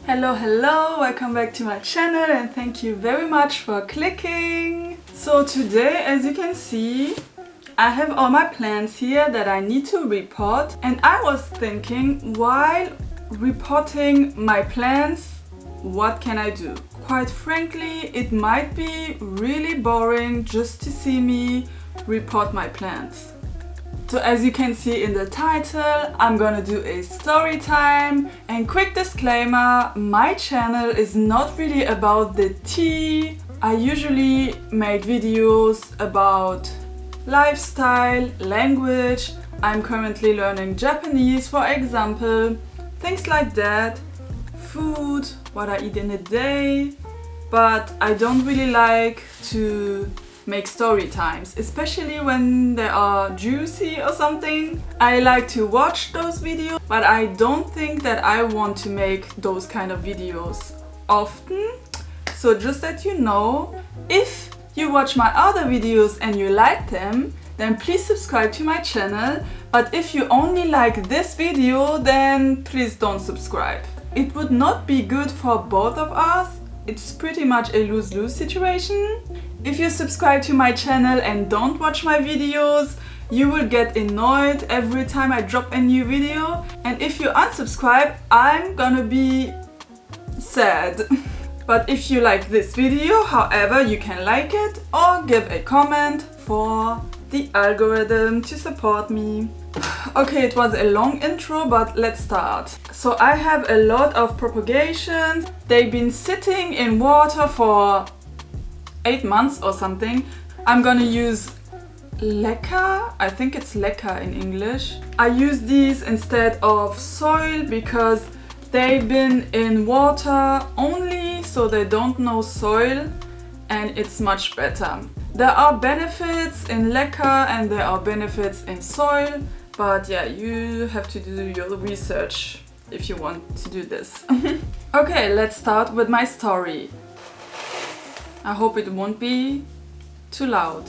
Hello, welcome back to my channel and thank you very much for clicking. So today, as you can see, I have all my plants here that I need to repot, and I was thinking, while repotting my plants, what can I do? Quite frankly, it might be really boring just to see me repot my plants. So as you can see in the title, I'm gonna do a story time, and quick disclaimer, my channel is not really about the tea. I usually make videos about lifestyle, language. I'm currently learning Japanese, for example, things like that, food, what I eat in a day, but I don't really like to make story times, especially when they are juicy or something. I like to watch those videos, but I don't think that I want to make those kind of videos often. So just that you know, if you watch my other videos and you like them, then please subscribe to my channel. But if you only like this video, then please don't subscribe. It would not be good for both of us. It's pretty much a lose-lose situation. If you subscribe to my channel and don't watch my videos, you will get annoyed every time I drop a new video. And if you unsubscribe, I'm gonna be sad. But if you like this video, however, you can like it or give a comment for the algorithm to support me. Okay, it was a long intro, but let's start. So I have a lot of propagations. They've been sitting in water for 8 months or something. I'm gonna use leca. I think it's leca in English. I use these instead of soil because they've been in water only, so they don't know soil, and it's much better. There are benefits in leca and there are benefits in soil, but yeah, you have to do your research if you want to do this. Okay, let's start with my story. I hope it won't be too loud.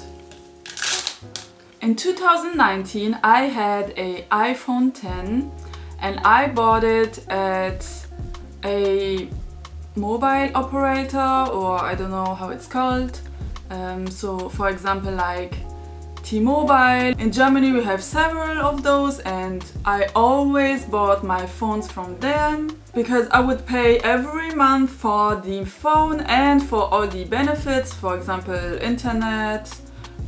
In 2019, I had an iPhone 10 and I bought it at a mobile operator, or I don't know how it's called. So for example, like T-Mobile. In Germany we have several of those, and I always bought my phones from them because I would pay every month for the phone and for all the benefits, for example internet,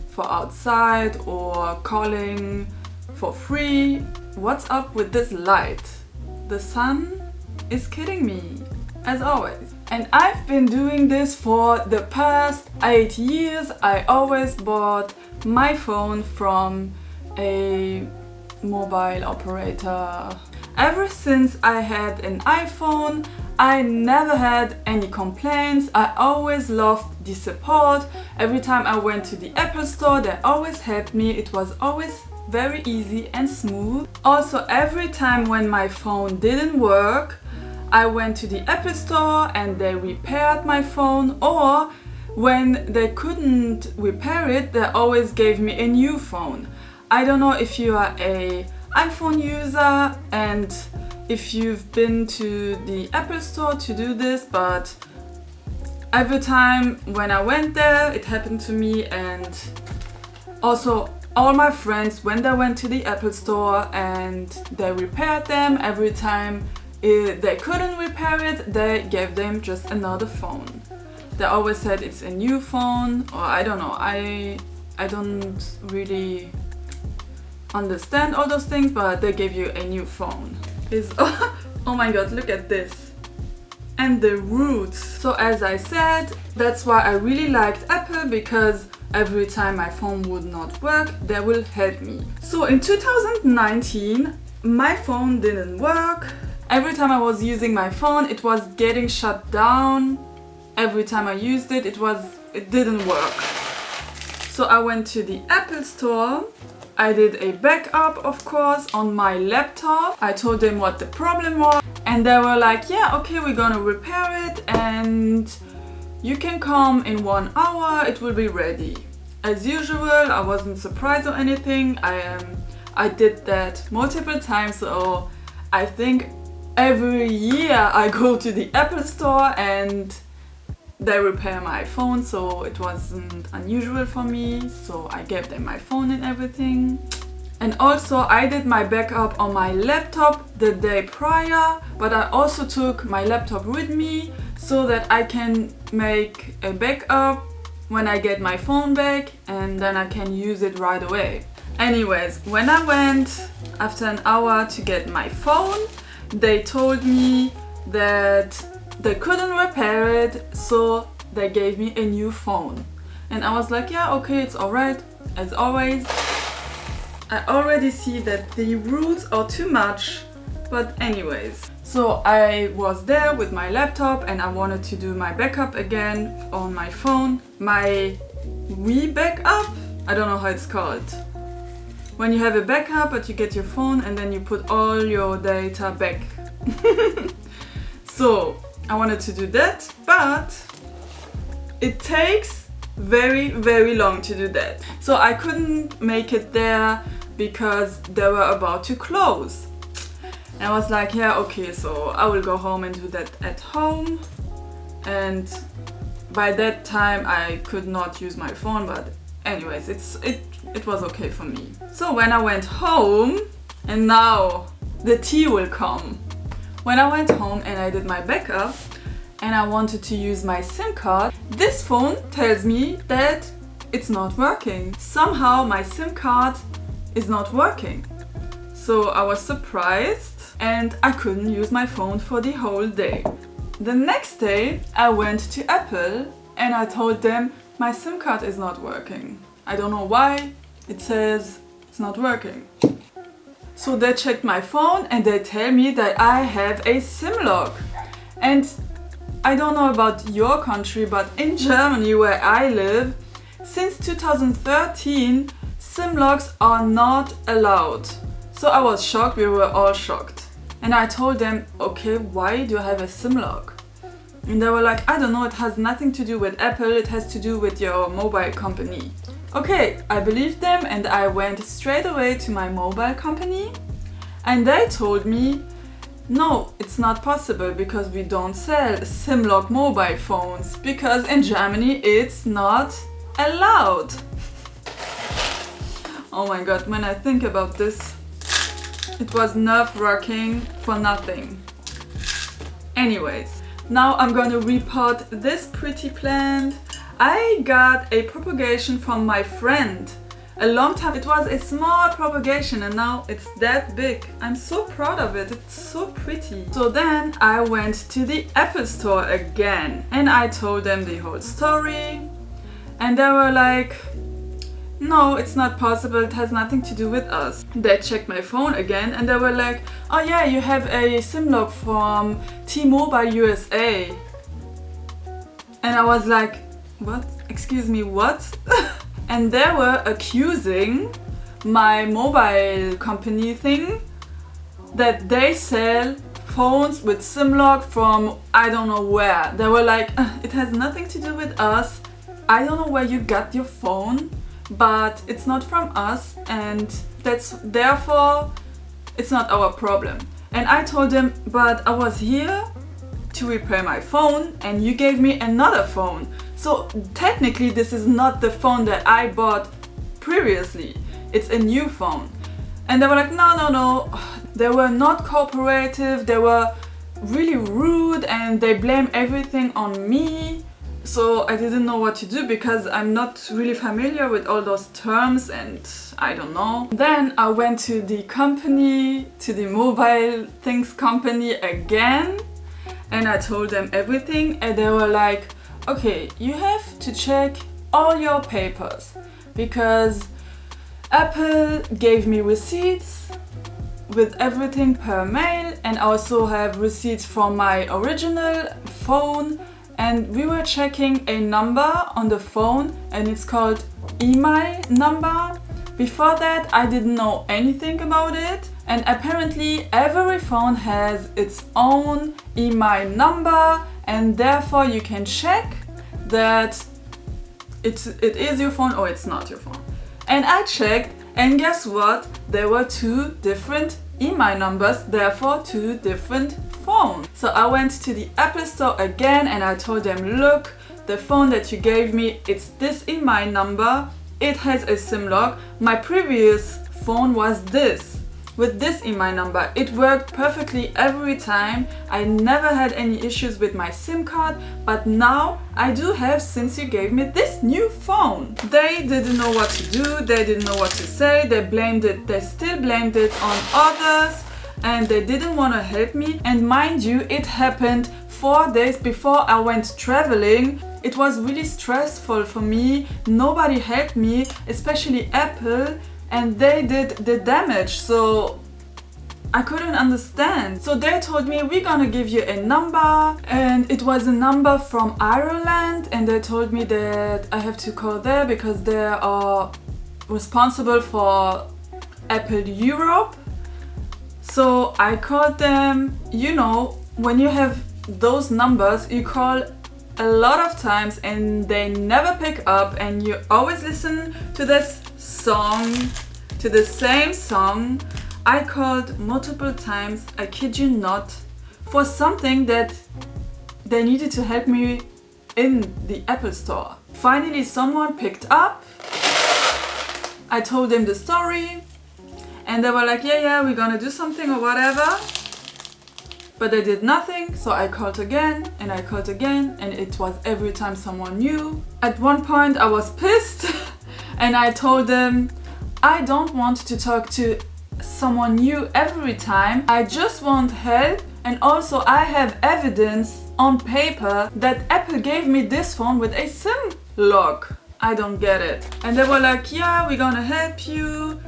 for outside, or calling for free. What's up with this light? The sun is kidding me, as always. And I've been doing this for the past 8 years. I always bought my phone from a mobile operator. Ever since I had an iPhone, I never had any complaints. I always loved the support. Every time I went to the Apple store, they always helped me. It was always very easy and smooth. Also, every time when my phone didn't work, I went to the Apple store and they repaired my phone, or when they couldn't repair it, they always gave me a new phone. I don't know if you are an iPhone user and if you've been to the Apple store to do this, but every time when I went there, it happened to me. And also all my friends, when they went to the Apple store and they repaired them, every time they couldn't repair it, they gave them just another phone. They always said it's a new phone, or I don't know, I don't really understand all those things, but they gave you a new phone. Oh my god, look at this. And the roots. So as I said, that's why I really liked Apple, because every time my phone would not work, they will help me. So in 2019, my phone didn't work. Every time I was using my phone, it was getting shut down. Every time I used it, it didn't work. So I went to the Apple store. I did a backup, of course, on my laptop. I told them what the problem was, and they were like, yeah, okay, we're gonna repair it and you can come in 1 hour, it will be ready. As usual, I wasn't surprised or anything. I did that multiple times, so I think every year I go to the Apple store and they repair my phone, so it wasn't unusual for me. So I gave them my phone and everything. And also I did my backup on my laptop the day prior, but I also took my laptop with me so that I can make a backup when I get my phone back and then I can use it right away. Anyways, when I went after an hour to get my phone, they told me that they couldn't repair it, so they gave me a new phone. And I was like, yeah, okay, it's alright. As always, I already see that the rules are too much, but anyways. So I was there with my laptop and I wanted to do my backup again on my phone. My backup? I don't know how it's called. When you have a backup but you get your phone and then you put all your data back. So I wanted to do that, but it takes very, very long to do that. So I couldn't make it there because they were about to close. And I was like, yeah, okay, so I will go home and do that at home. And by that time I could not use my phone, but anyways, it was okay for me. So when I went home, and now the tea will come. When I went home and I did my backup and I wanted to use my SIM card, this phone tells me that it's not working. Somehow my SIM card is not working. So I was surprised and I couldn't use my phone for the whole day. The next day I went to Apple and I told them my SIM card is not working. I don't know why, it says it's not working. So they checked my phone and they tell me that I have a SIM lock. And I don't know about your country, but in Germany where I live, since 2013 SIM locks are not allowed. So I was shocked, we were all shocked. And I told them, okay, why do I have a SIM lock? And they were like, I don't know, it has nothing to do with Apple, it has to do with your mobile company. Okay, I believed them and I went straight away to my mobile company and they told me, no, it's not possible because we don't sell SIM lock mobile phones because in Germany it's not allowed. Oh my god, when I think about this, it was nerve-wracking for nothing. Anyways, now I'm gonna repot this pretty plant. I got a propagation from my friend a long time. It was a small propagation and now it's that big. I'm so proud of it, it's so pretty. So then I went to the Apple store again and I told them the whole story and they were like, no, it's not possible, it has nothing to do with us. They checked my phone again and they were like, oh yeah, you have a SIM lock from T-Mobile USA. And I was like, what? Excuse me, what? And they were accusing my mobile company thing that they sell phones with SIM lock from I don't know where. They were like, it has nothing to do with us. I don't know where you got your phone, but it's not from us and that's therefore it's not our problem. And I told them, but I was here to repair my phone and you gave me another phone. So technically this is not the phone that I bought previously. It's a new phone. And they were like, no. They were not cooperative, they were really rude and they blamed everything on me. So I didn't know what to do because I'm not really familiar with all those terms and I don't know. Then I went to the company, to the mobile things company again and I told them everything and they were like, okay, you have to check all your papers because Apple gave me receipts with everything per mail and I also have receipts from my original phone and we were checking a number on the phone and it's called email number. Before that I didn't know anything about it and apparently every phone has its own email number and therefore you can check that it is your phone or it's not your phone. And I checked and guess what? There were two different email numbers, therefore two different phone. So I went to the Apple store again and I told them, look, the phone that you gave me, it's this in my number. It has a SIM lock. My previous phone was this, with this in my number. It worked perfectly every time. I never had any issues with my SIM card, but now I do have since you gave me this new phone. They didn't know what to do, they didn't know what to say, they still blamed it on others, and they didn't want to help me. And mind you, it happened 4 days before I went traveling. It was really stressful for me. Nobody helped me, especially Apple, and they did the damage, so I couldn't understand. So they told me, we're gonna give you a number, and it was a number from Ireland, and they told me that I have to call there because they are responsible for Apple Europe. So I called them. You know, when you have those numbers, you call a lot of times and they never pick up, and you always listen to this song, to the same song. I called multiple times, I kid you not, for something that they needed to help me in the Apple store. Finally someone picked up. I told them the story and they were like, yeah, we're gonna do something or whatever. But they did nothing, so I called again and I called again, and it was every time someone new. At one point I was pissed and I told them, I don't want to talk to someone new every time. I just want help, and also I have evidence on paper that Apple gave me this phone with a SIM lock. I don't get it. And they were like, yeah, we're gonna help you.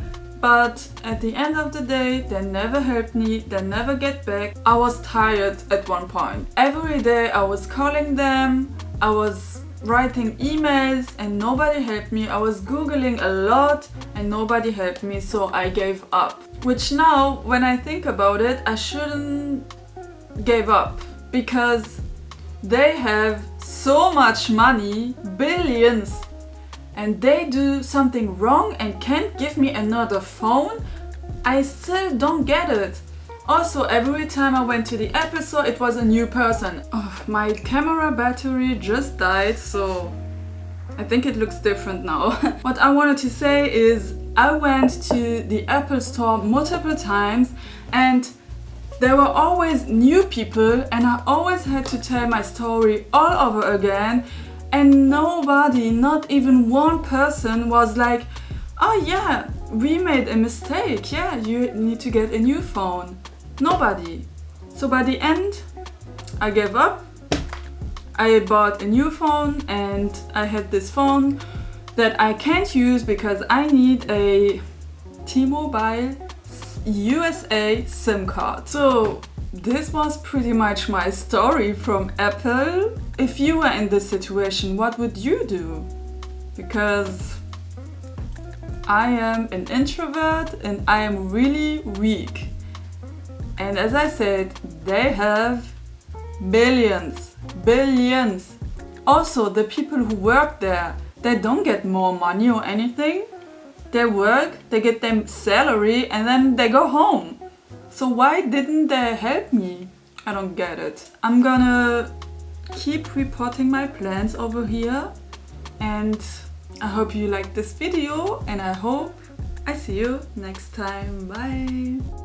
But at the end of the day, they never helped me, they never get back. I was tired at one point. Every day I was calling them, I was writing emails and nobody helped me. I was googling a lot and nobody helped me, so I gave up. Which now, when I think about it, I shouldn't give up, because they have so much money, billions, and they do something wrong and can't give me another phone. I still don't get it. Also, every time I went to the Apple store, it was a new person. Oh, my camera battery just died, so I think it looks different now. What I wanted to say is, I went to the Apple store multiple times and there were always new people, and I always had to tell my story all over again. And nobody, not even one person, was like, oh yeah, we made a mistake, yeah, you need to get a new phone. Nobody. So by the end, I gave up. I bought a new phone and I had this phone that I can't use because I need a T-Mobile USA SIM card. So this was pretty much my story from Apple. If you were in this situation, what would you do? Because I am an introvert and I am really weak. And as I said, they have billions. Also, the people who work there, they don't get more money or anything. They work, they get their salary, and then they go home. So why didn't they help me? I don't get it. I'm gonna keep reporting my plans over here, and I hope you liked this video, and I hope I see you next time. Bye!